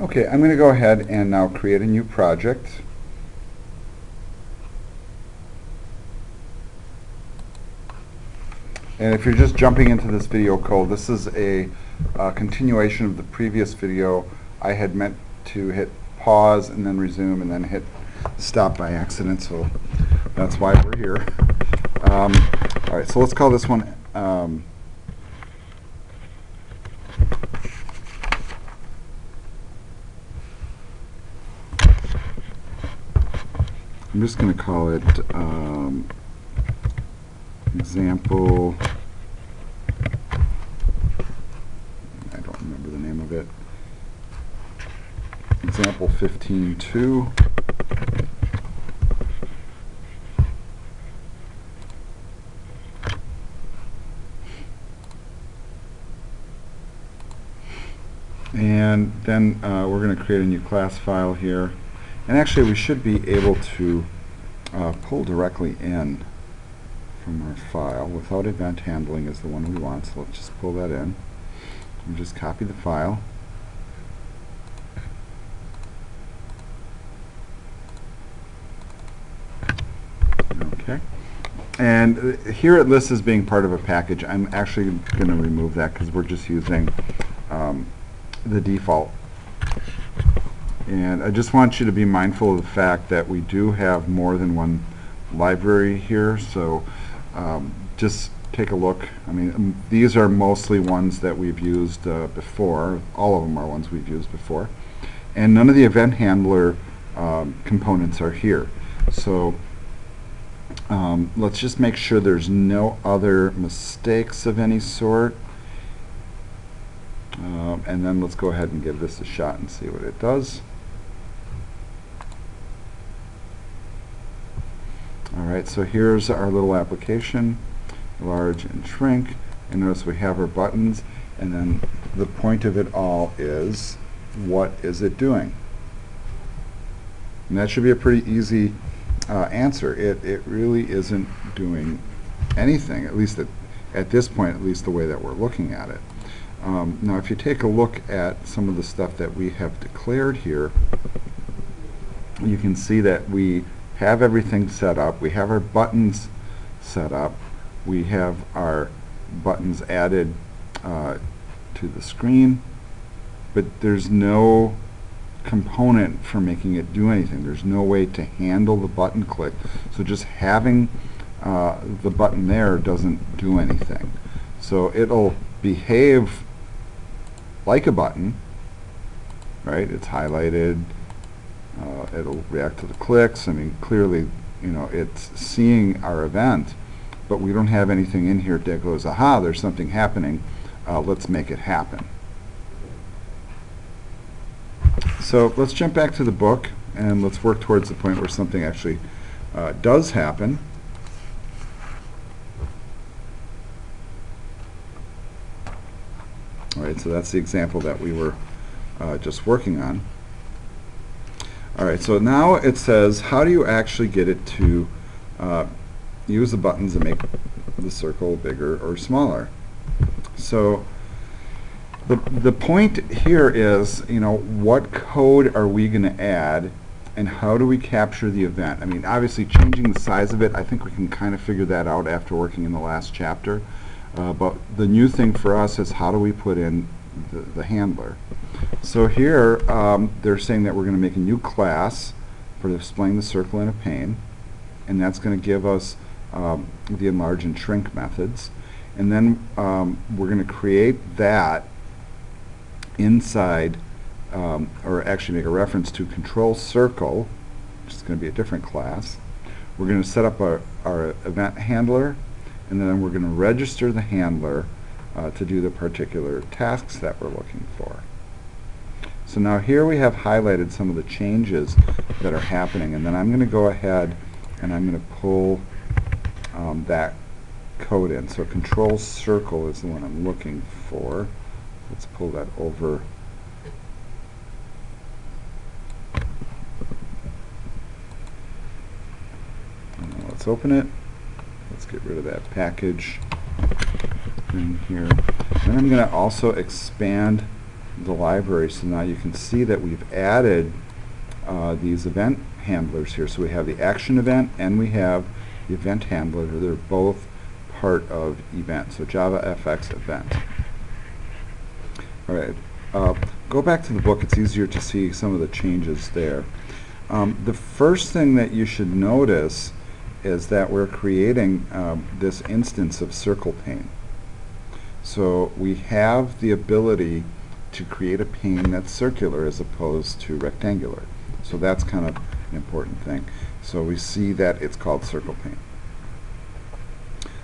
Okay, I'm going to go ahead and now create a new project. And if you're just jumping into this video code, this is a continuation of the previous video. I had meant to hit pause and then resume and then hit stop by accident, so that's why we're here. All right, so let's call this one I'm just going to call it example, I don't remember the name of it, example 15.2. And then we're going to create a new class file here. And actually we should be able to pull directly in from our file. Without event handling is the one we want, so let's just pull that in. And just copy the file. Okay. And here it lists as being part of a package. I'm actually going to remove that because we're just using the default. And I just want you to be mindful of the fact that we do have more than one library here, so just take a look. I mean, these are mostly ones that we've used before. All of them are ones we've used before. And none of the event handler components are here. So let's just make sure there's no other mistakes of any sort. And then let's go ahead and give this a shot and see what it does. Alright, so here's our little application, large and shrink, and notice we have our buttons, and then the point of it all is, what is it doing? And that should be a pretty easy answer. It really isn't doing anything, at least at this point, at least the way that we're looking at it. Now if you take a look at some of the stuff that we have declared here, you can see that we have everything set up. We have our buttons set up. We have our buttons added to the screen, but there's no component for making it do anything. There's no way to handle the button click. So just having the button there doesn't do anything. So it'll behave like a button, right? It's highlighted. It'll react to the clicks. I mean, clearly, you know, it's seeing our event, but we don't have anything in here that goes, aha, there's something happening. Let's make it happen. So let's jump back to the book and let's work towards the point where something actually does happen. All right, so that's the example that we were just working on. All right, so now it says, how do you actually get it to use the buttons and make the circle bigger or smaller? So the point here is, you know, what code are we going to add and how do we capture the event? I mean, obviously changing the size of it, I think we can kind of figure that out after working in the last chapter. But the new thing for us is how do we put in the handler. So here they're saying that we're going to make a new class for displaying the circle in a pane, and that's going to give us the enlarge and shrink methods. And then we're going to create that inside, or actually make a reference to control circle, which is going to be a different class. We're going to set up our event handler, and then we're going to register the handler to do the particular tasks that we're looking for. So now here we have highlighted some of the changes that are happening, and then I'm going to go ahead and I'm going to pull that code in. So control circle is the one I'm looking for. Let's pull that over. And let's open it. Let's get rid of that package in here. Then I'm going to also expand the library. So now you can see that we've added these event handlers here. So we have the action event and we have the event handler. They're both part of event. So JavaFX event. All right. Go back to the book. It's easier to see some of the changes there. The first thing that you should notice is that we're creating this instance of circle pane. So we have the ability to create a pane that's circular as opposed to rectangular. So that's kind of an important thing. So we see that it's called circle pane.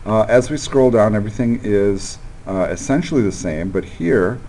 As we scroll down, everything is essentially the same, but here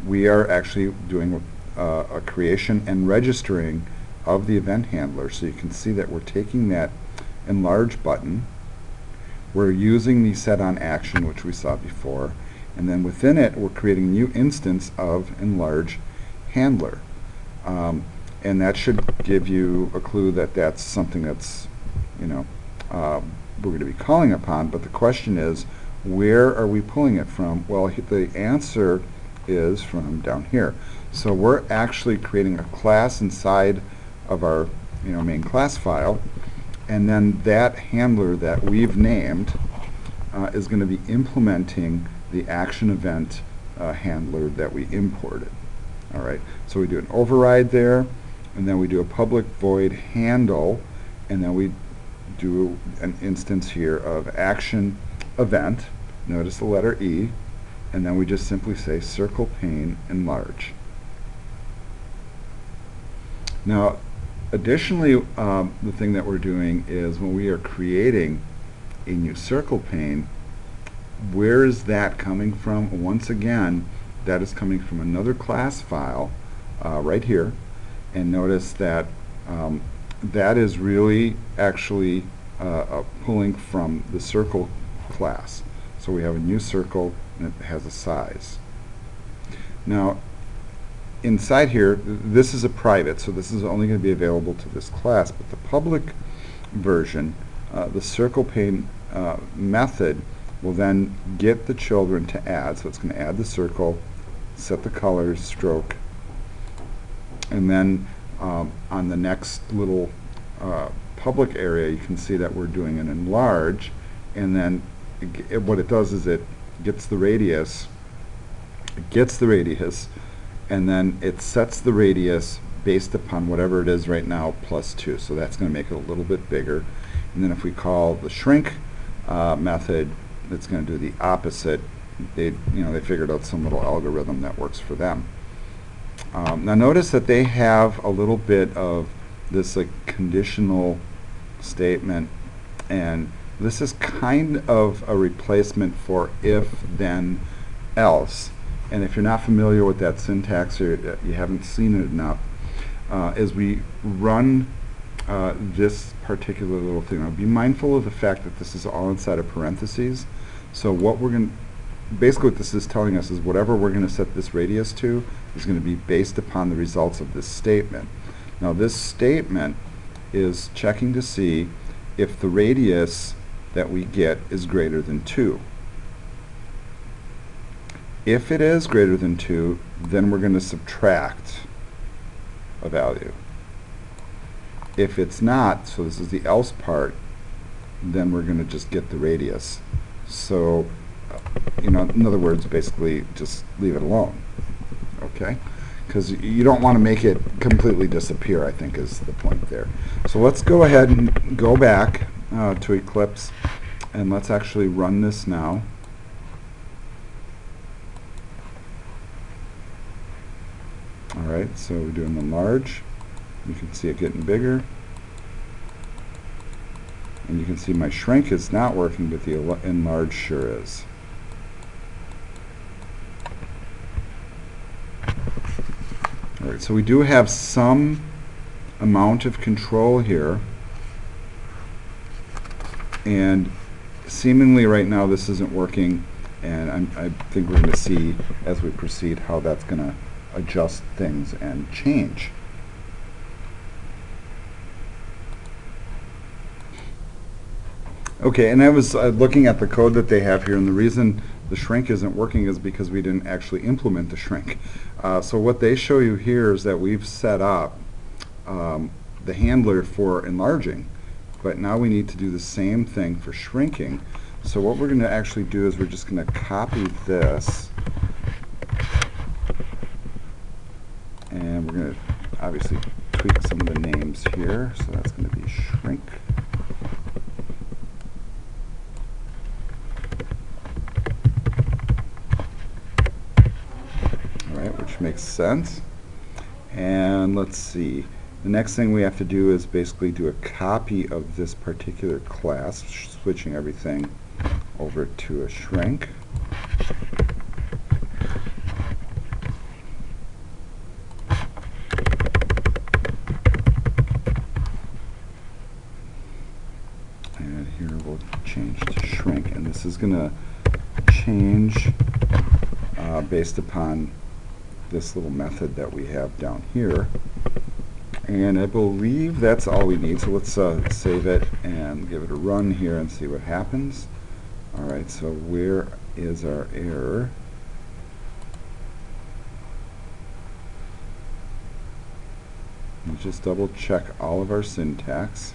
we are actually doing a creation and registering of the event handler. So you can see that we're taking that enlarge button, we're using the set on action, which we saw before, and then within it we're creating a new instance of enlarge handler. And that should give you a clue that that's something that's, you know, we're going to be calling upon. But the question is, where are we pulling it from? Well, the answer is from down here. So we're actually creating a class inside of our, you know, main class file, and then that handler that we've named is going to be implementing the action event handler that we imported. All right, so we do an override there, and then we do a public void handle, and then we do an instance here of action event. Notice the letter E, and then we just simply say circle pane enlarge. Now, additionally, the thing that we're doing is when we are creating a new circle pane, where is that coming from? Once again, that is coming from another class file right here. And notice that that is really actually pulling from the circle class. So we have a new circle and it has a size. Now, inside here, this is a private, so this is only going to be available to this class, but the public version, the circle pane method will then get the children to add. So it's going to add the circle, set the colors, stroke, and then on the next little public area you can see that we're doing an enlarge, and then what it does is it gets the radius, and then it sets the radius based upon whatever it is right now plus 2. So that's going to make it a little bit bigger. And then if we call the shrink method, it's going to do the opposite. They figured out some little algorithm that works for them. Now notice that they have a little bit of this like conditional statement, and this is kind of a replacement for if, then, else. And if you're not familiar with that syntax or you haven't seen it enough, as we run this particular little thing, now be mindful of the fact that this is all inside of parentheses. So what we're going to, basically what this is telling us is whatever we're going to set this radius to is going to be based upon the results of this statement. Now this statement is checking to see if the radius that we get is greater than 2. If it is greater than 2, then we're going to subtract a value. If it's not, so this is the else part, then we're going to just get the radius. So, in other words, basically just leave it alone. Okay? Because you don't want to make it completely disappear, I think is the point there. So let's go ahead and go back to Eclipse, and let's actually run this now. Alright, so we're doing enlarge. You can see it getting bigger. And you can see my shrink is not working, but the enlarge sure is. Alright, so we do have some amount of control here. And seemingly right now this isn't working, and I think we're going to see as we proceed how that's going to adjust things and change. Okay, and I was looking at the code that they have here, and the reason the shrink isn't working is because we didn't actually implement the shrink. So what they show you here is that we've set up the handler for enlarging, but now we need to do the same thing for shrinking. So what we're going to actually do is we're just going to copy this, and we're going to obviously tweak some of the names here. So that's going to be shrink. Which makes sense. And let's see, the next thing we have to do is basically do a copy of this particular class, switching everything over to a shrink. And here we'll change to shrink, and this is going to change based upon this little method that we have down here. And I believe that's all we need, so let's save it and give it a run here and see what happens. Alright, so where is our error? Let's just double check all of our syntax.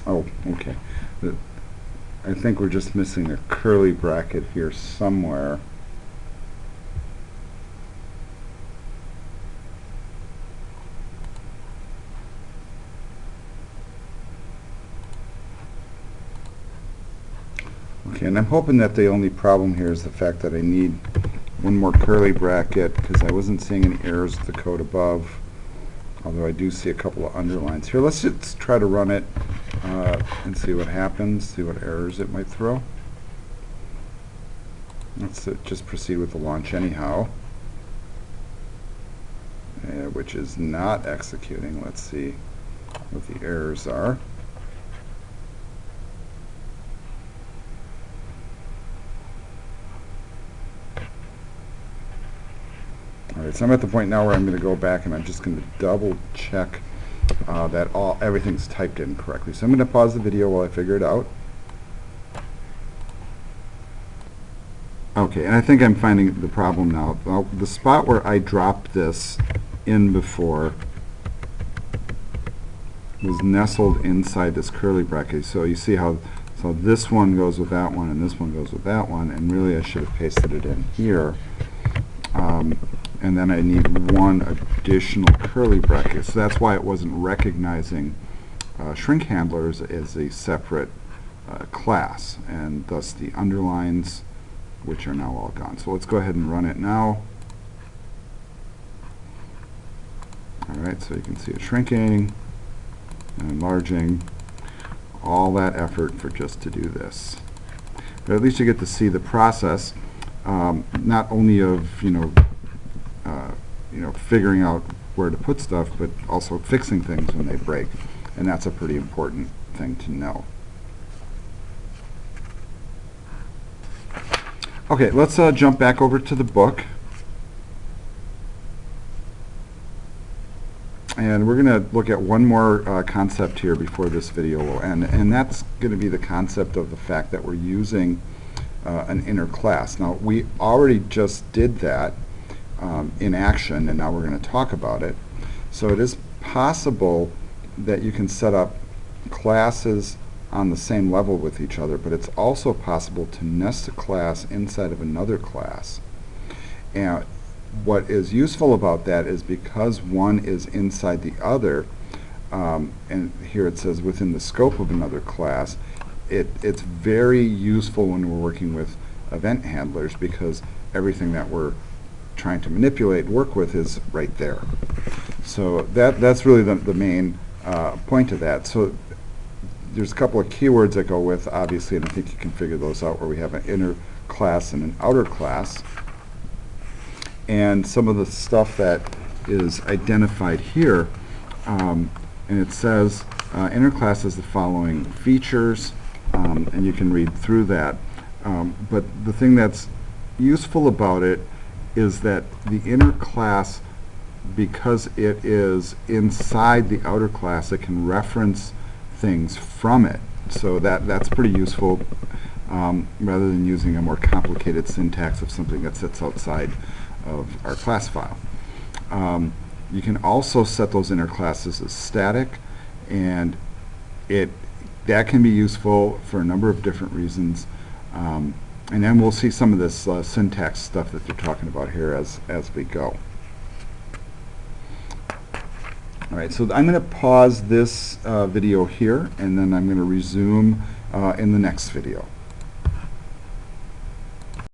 Oh, okay. I think we're just missing a curly bracket here somewhere. Okay, and I'm hoping that the only problem here is the fact that I need one more curly bracket, because I wasn't seeing any errors with the code above, although I do see a couple of underlines here. Let's just try to run it and see what happens, see what errors it might throw. Let's just proceed with the launch anyhow, which is not executing. Let's see what the errors are. Alright, so I'm at the point now where I'm going to go back and I'm just going to double check that everything's typed in correctly. So I'm going to pause the video while I figure it out. Okay, and I think I'm finding the problem now. The spot where I dropped this in before was nestled inside this curly bracket. So you see how this one goes with that one and this one goes with that one, and really I should have pasted it in here. And then I need one additional curly bracket. So that's why it wasn't recognizing shrink handlers as a separate class, and thus the underlines, which are now all gone. So let's go ahead and run it now. Alright, so you can see it shrinking and enlarging, all that effort for just to do this. But at least you get to see the process, not only of figuring out where to put stuff, but also fixing things when they break, and that's a pretty important thing to know. Okay, let's jump back over to the book, and we're going to look at one more concept here before this video will end, and that's going to be the concept of the fact that we're using an inner class. Now, we already just did that in action, and now we're going to talk about it. So it is possible that you can set up classes on the same level with each other, but it's also possible to nest a class inside of another class. And what is useful about that is because one is inside the other, and here it says within the scope of another class, it's very useful when we're working with event handlers, because everything that we're trying to manipulate, work with, is right there. So that's really the main point of that. So there's a couple of keywords that go with, obviously, and I think you can figure those out, where we have an inner class and an outer class. and some of the stuff that is identified here, and it says inner class has the following features, and you can read through that. But the thing that's useful about it is that the inner class, because it is inside the outer class, it can reference things from it. So that's pretty useful, rather than using a more complicated syntax of something that sits outside of our class file. You can also set those inner classes as static, and that can be useful for a number of different reasons. And then we'll see some of this syntax stuff that they're talking about here as we go. All right, so I'm going to pause this video here, and then I'm going to resume in the next video.